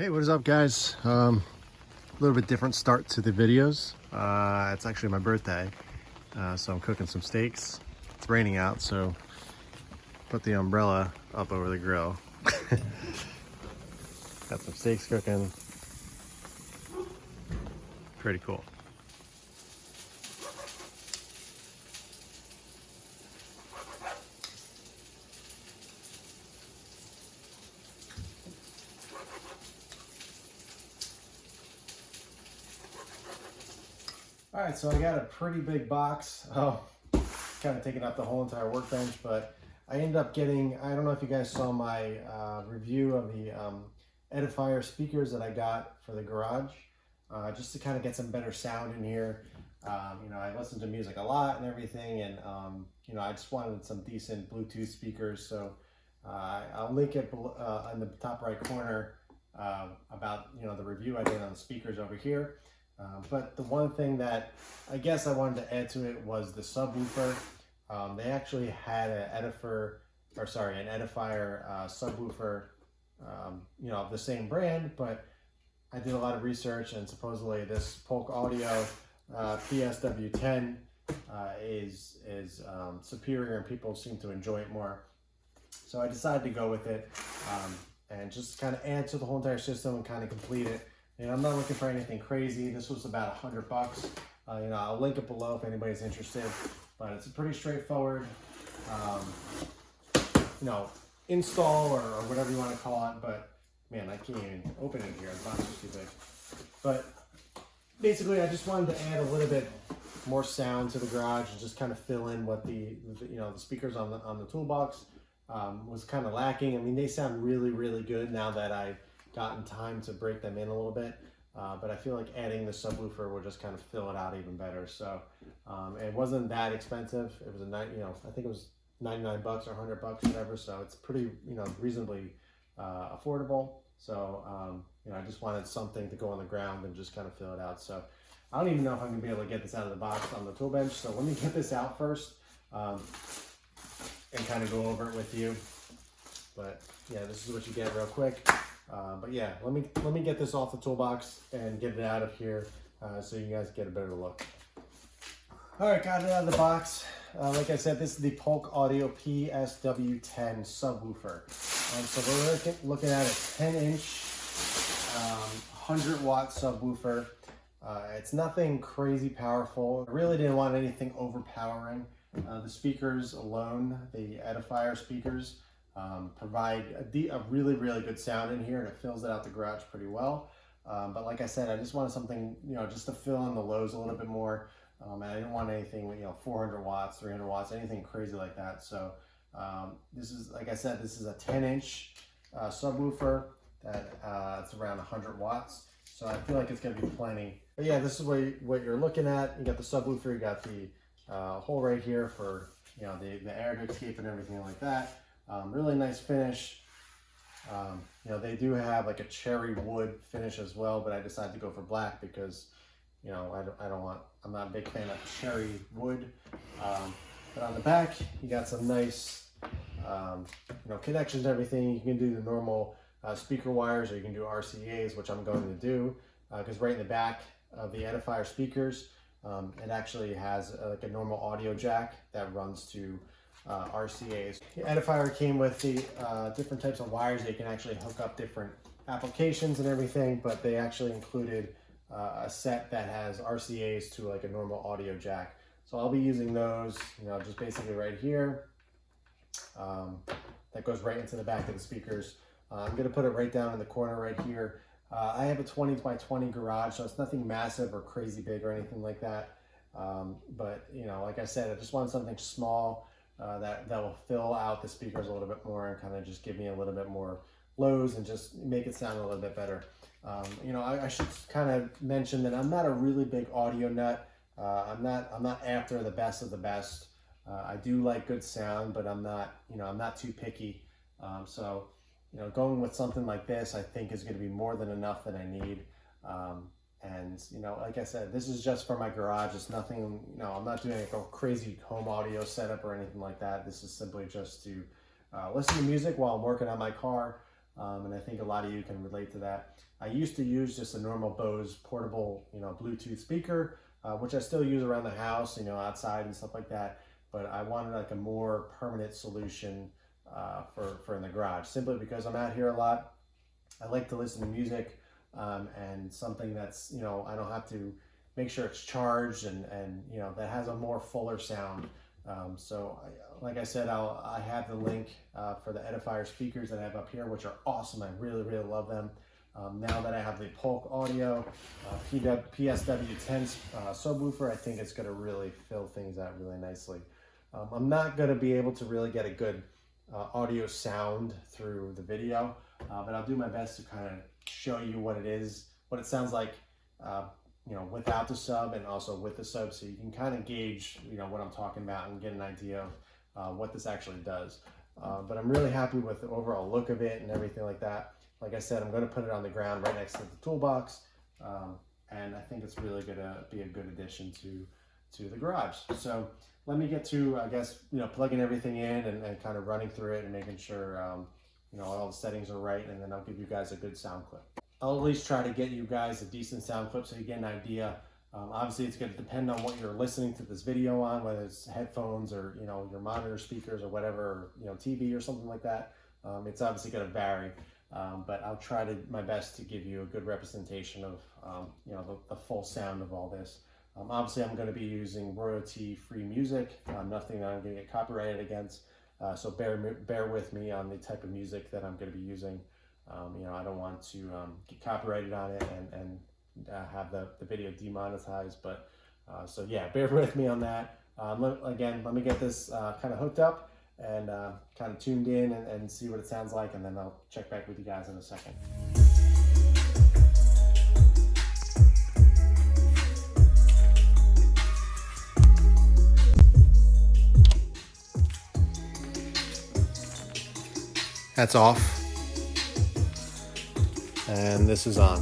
Hey, what is up, guys? A little bit different start to the videos. It's actually my birthday, so I'm cooking some steaks. It's raining out, so put the umbrella up over the grill. Got some steaks cooking. Pretty cool. All right, so I got a pretty big box. Oh, kind of taking up the whole entire workbench, but I ended up getting, I don't know if you guys saw my review of the Edifier speakers that I got for the garage, just to kind of get some better sound in here. You know, I listen to music a lot and everything, and you know, I just wanted some decent Bluetooth speakers. So I'll link it in the top right corner about, you know, the review I did on the speakers over here. But the one thing that I guess I wanted to add to it was the subwoofer. They actually had an Edifier subwoofer, you know, of the same brand, but I did a lot of research, and supposedly this Polk Audio PSW10 is superior, and people seem to enjoy it more. So I decided to go with it and just kind of add to the whole entire system and kind of complete it. And I'm not looking for anything crazy. This was about $100. You know, I'll link it below if anybody's interested. But it's a pretty straightforward, you know, install or whatever you want to call it. But man, I can't even open it here. The box is too big. But basically, I just wanted to add a little bit more sound to the garage and just kind of fill in what the you know, the speakers on the toolbox was kind of lacking. I mean, they sound really good now that I've gotten time to break them in a little bit, but I feel like adding the subwoofer will just kind of fill it out even better. So it wasn't that expensive. It was you know, I think it was 99 bucks or 100 bucks, whatever. So it's pretty, you know, reasonably affordable. So you know, I just wanted something to go on the ground and just kind of fill it out. So I don't even know if I'm gonna be able to get this out of the box on the tool bench. So let me get this out first and kind of go over it with you. But yeah, this is what you get real quick. But yeah, let me get this off the toolbox and get it out of here so you guys get a better look. All right, got it out of the box. Like I said, this is the Polk Audio PSW10 Subwoofer. So we're looking at a 10-inch, 100-watt subwoofer. It's nothing crazy powerful. I really didn't want anything overpowering. The speakers alone, the Edifier speakers, provide a really good sound in here, and it fills it out the garage pretty well. But like I said, I just wanted something, you know, just to fill in the lows a little bit more. And I didn't want anything with, you know, 400 watts, 300 watts, anything crazy like that. So this is, like I said, this is a 10-inch subwoofer that it's around 100 watts. So I feel like it's going to be plenty. But yeah, this is what you're looking at. You got the subwoofer, you got the hole right here for, you know, the air to escape and everything like that. Really nice finish. You know, they do have like a cherry wood finish as well, but I decided to go for black because, you know, I'm not a big fan of cherry wood. But on the back, you got some nice, you know, connections and everything. You can do the normal speaker wires, or you can do RCAs, which I'm going to do, because right in the back of the Edifier speakers, it actually has like a normal audio jack that runs to RCAs. The Edifier came with the different types of wires. They can actually hook up different applications and everything, but they actually included a set that has RCAs to like a normal audio jack. So I'll be using those, you know, just basically right here. That goes right into the back of the speakers. I'm gonna put it right down in the corner right here. I have a 20 by 20 garage, so it's nothing massive or crazy big or anything like that. But you know, like I said, I just wanted something small that will fill out the speakers a little bit more and kind of just give me a little bit more lows and just make it sound a little bit better. You know, I should kind of mention that I'm not a really big audio nut. I'm not after the best of the best. I do like good sound, but I'm not, you know, I'm not too picky. So, you know, going with something like this, I think is going to be more than enough that I need. And, you know, like I said, this is just for my garage. It's nothing, you know, I'm not doing like a crazy home audio setup or anything like that. This is simply just to listen to music while I'm working on my car. and I think a lot of you can relate to that. I used to use just a normal Bose portable, Bluetooth speaker, which I still use around the house, outside and stuff like that. But I wanted like a more permanent solution for in the garage, simply because I'm out here a lot. I like to listen to music, and something that's, I don't have to make sure it's charged and that has a more fuller sound. Like I said, I have the link for the Edifier speakers that I have up here, which are awesome. I really, really love them. Now that I have the Polk audio PSW10 subwoofer, I think it's going to really fill things out really nicely. I'm not going to be able to really get a good audio sound through the video, but I'll do my best to kind of show you what it sounds like, without the sub and also with the sub, so you can kind of gauge, what I'm talking about and get an idea of what this actually does. But I'm really happy with the overall look of it and everything like that. Like I said, I'm going to put it on the ground right next to the toolbox, and I think it's really going to be a good addition to the garage. So let me get to, I guess, plugging everything in and kind of running through it and making sure, all the settings are right, and then I'll give you guys a good sound clip. I'll at least try to get you guys a decent sound clip so you get an idea. Obviously, it's going to depend on what you're listening to this video on, whether it's headphones or, your monitor speakers or whatever, or, TV or something like that. It's obviously going to vary. But I'll try my best to give you a good representation of, the full sound of all this. Obviously, I'm going to be using royalty-free music, nothing that I'm going to get copyrighted against. So bear with me on the type of music that I'm going to be using. I don't want to get copyrighted on it and have the video demonetized. But so yeah, bear with me on that. Let me get this kind of hooked up and kind of tuned in and see what it sounds like, and then I'll check back with you guys in a second. That's off, and this is on.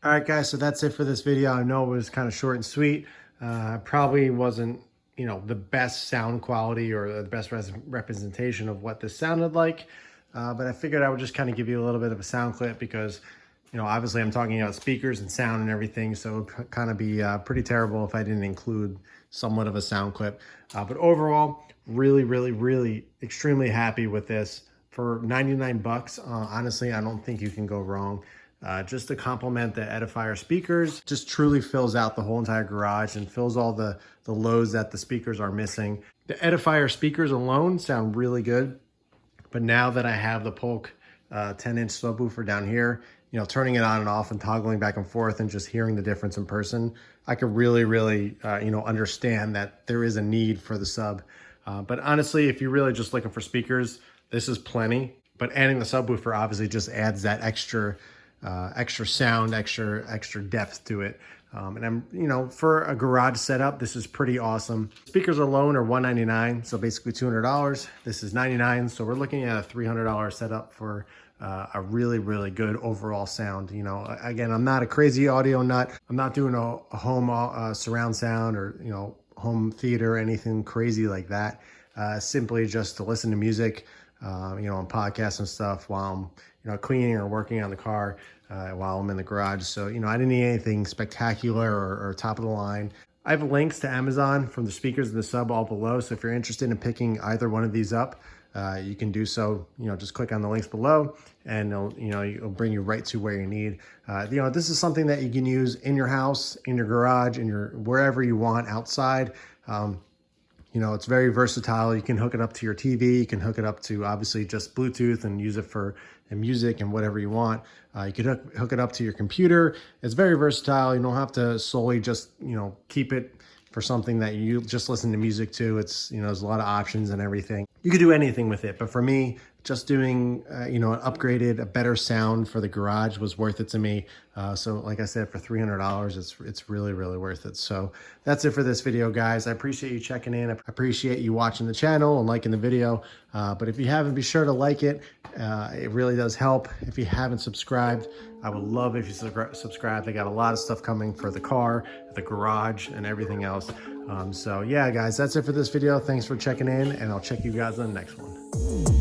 All right, guys, so that's it for this video. I know it was kind of short and sweet. Probably wasn't, the best sound quality or the best representation of what this sounded like. But I figured I would just kind of give you a little bit of a sound clip because, obviously I'm talking about speakers and sound and everything. So it would kind of be pretty terrible if I didn't include somewhat of a sound clip. But overall, really, really, really extremely happy with this. For 99 bucks, honestly, I don't think you can go wrong. Just to complement the Edifier speakers, just truly fills out the whole entire garage and fills all the lows that the speakers are missing. The Edifier speakers alone sound really good, but now that I have the Polk 10-inch subwoofer down here, turning it on and off and toggling back and forth and just hearing the difference in person, I could really, really, understand that there is a need for the sub. But honestly, if you're really just looking for speakers, this is plenty. But adding the subwoofer obviously just adds that extra sound, extra depth to it. And I'm, for a garage setup, this is pretty awesome. Speakers alone are $199, so basically $200. This is $99, so we're looking at a $300 setup for a really, really good overall sound. Again, I'm not a crazy audio nut. I'm not doing a home surround sound or, home theater or anything crazy like that. Simply just to listen to music, on podcasts and stuff while I'm, cleaning or working on the car while I'm in the garage. So, I didn't need anything spectacular or top of the line. I have links to Amazon from the speakers and the sub all below. So if you're interested in picking either one of these up, you can do so. Just click on the links below and it'll bring you right to where you need. This is something that you can use in your house, in your garage, in your wherever you want outside. It's very versatile. You can hook it up to your TV. You can hook it up to obviously just Bluetooth and use it for music and whatever you want. You could hook it up to your computer. It's very versatile. You don't have to solely just, keep it for something that you just listen to music to. It's, there's a lot of options and everything. You could do anything with it. But for me, just doing, you know, an upgraded, a better sound for the garage was worth it to me. So like I said, for $300, it's really, really worth it. So that's it for this video, guys. I appreciate you checking in. I appreciate you watching the channel and liking the video. But if you haven't, be sure to like it. It really does help. If you haven't subscribed, I would love if you subscribe. They got a lot of stuff coming for the car, the garage, and everything else. So yeah, guys, that's it for this video. Thanks for checking in, and I'll check you guys on the next one.